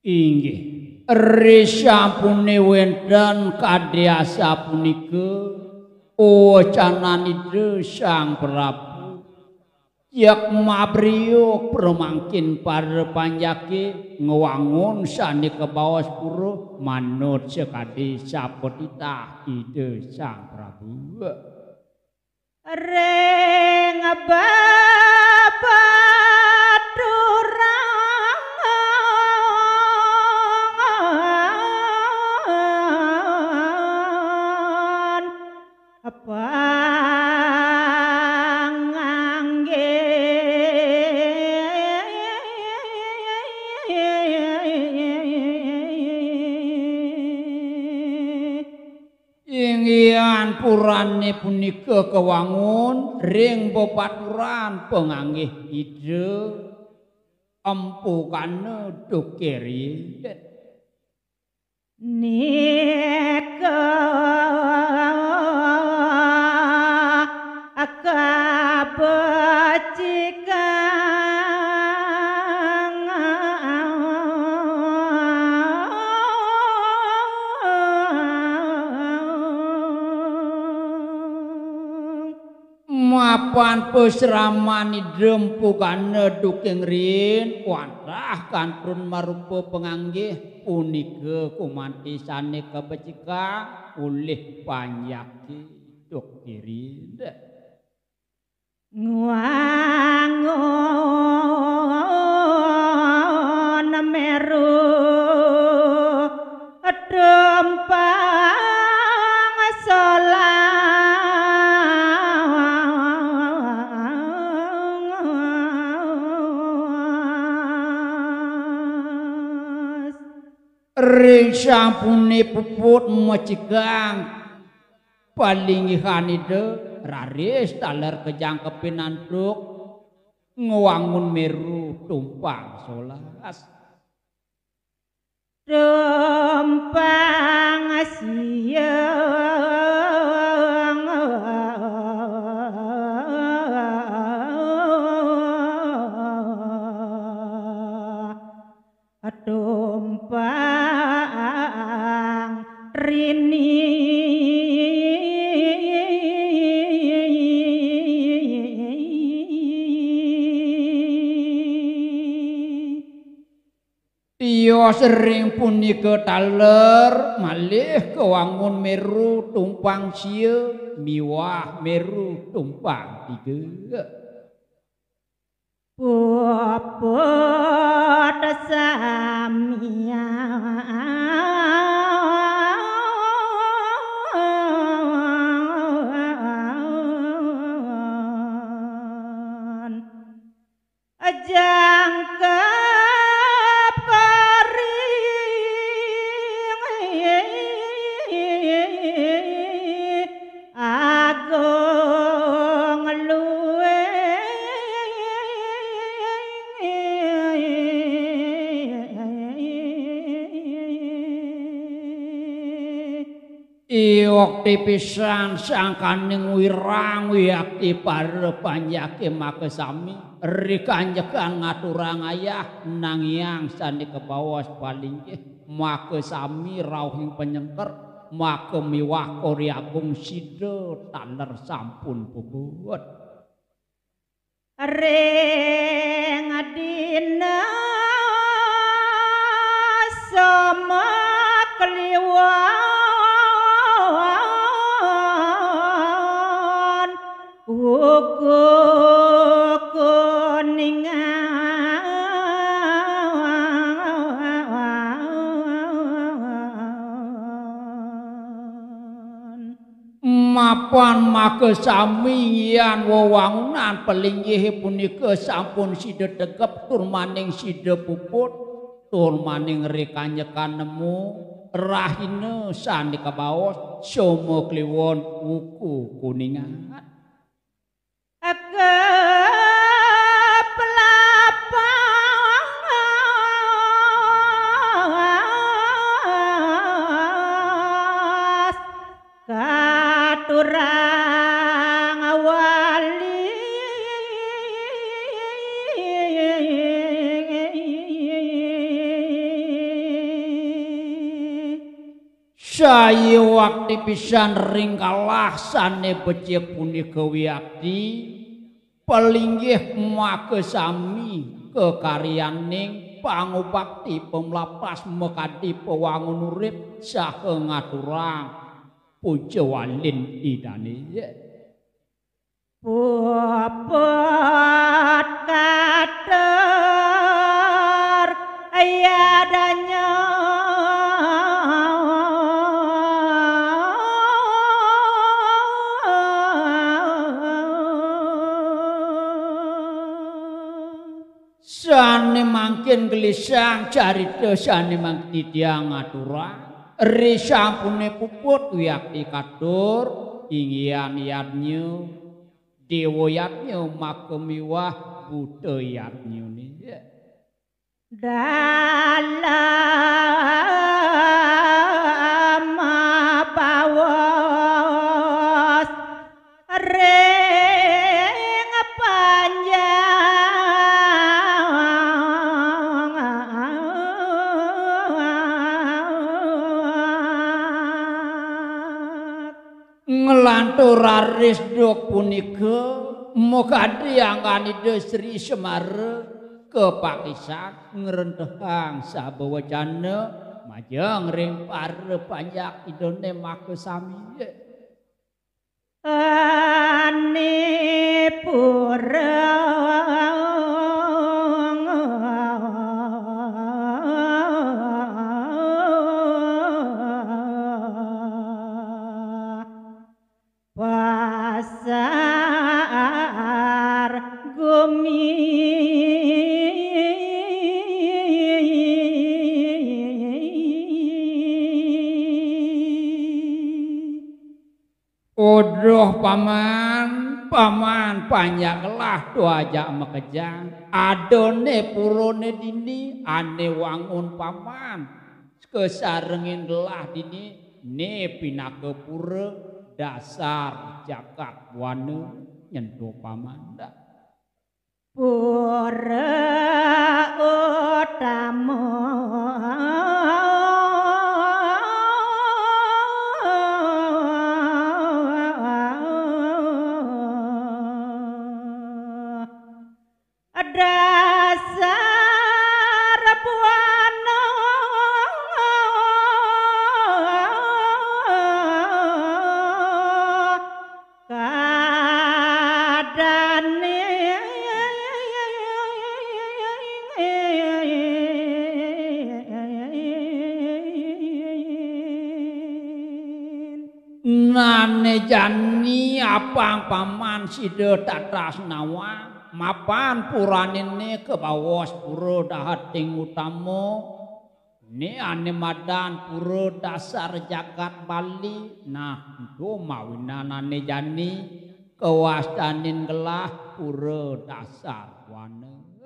Inggih risampune wenten kadhiasa punika ocananipun Sang Prabu yak mabriyo premangkin parepanjake ngewangun sanika bawas pura manut sekadi sapetita ide Sang Prabu reng babaturang inggihan purane punika kewangun ring pepaturan penganggih ide empukane dukiri nika mapan pesramani dempukane duking rin wantah kantun marupa penganggih punika kumantisane kebecika ulih panyaki dukirin ngwangun meru dempang solas ring sampune puput mecigang palingihan ide raris taler kejang kepinantuk ngewangun meru tumpang solas tumpang siang tumpang rini Iyo sering punika taler malih kewangun meru tumpang sia miwah meru tumpang tiga puput samia jangkep kering agung luwe iwak tipisan sangkaning wirang wiyakti parepanjake makesami rikanjekan ngaturang ayah nangyang sandi kebawas palinggih makesami rauhing penyengker makemiwah koriagung sida taler sampun puput ring dina sama keliwan uku kuningan mapan makesami yan wewangunan pelinggih punika sampun sida tegep tur maning sida puput tur maning rikanyekan nemu rahina sandi kabaos somo kliwon wuku kuningan jurang wali saya waktu pisan ring kalah sane becik punika wiakti palinggih make sami kekaryaning pangupakti pemlapas mekadi pewangun urip saha ngaturang puja walin idane Pupat kader ayadanya sane mangkin gelisang carita sane mangkin tiang ngaturang ri sampune puput wiakti katur inggian yatnyu dewa yatnyu makemiwah buddha yatnyu dalam pawas ring ngelantur aris dok punika mokadi angkani Sri Semar kepakisan ngerentehang sabawacana majeng ring pare panjak idone make sami Anipura pasar gumi Odoh paman panjanglah doaja mekejang adone purone dini ane wangun paman kesarengin gelah dini ne pinake pura dasar jagat wane nyento paman pura utama dasar buana kadane nane jani apang paman sida tatrasnawa mapan puranine ke bawas pura dahating utama ne ane madan pura dasar jagat Bali nah itu mawinanane jani kewastanin gelah pura dasar wane